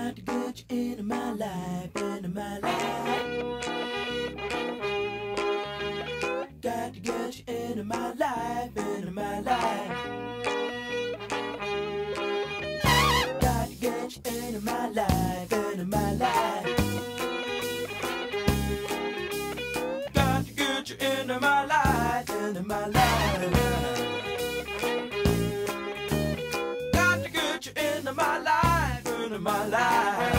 Got to get you into my life, into my life. Got to get you into my life, into my life. Got to get you into my life, into my life. Got to get you into my life, into my life. Got to get you into my life, into my life.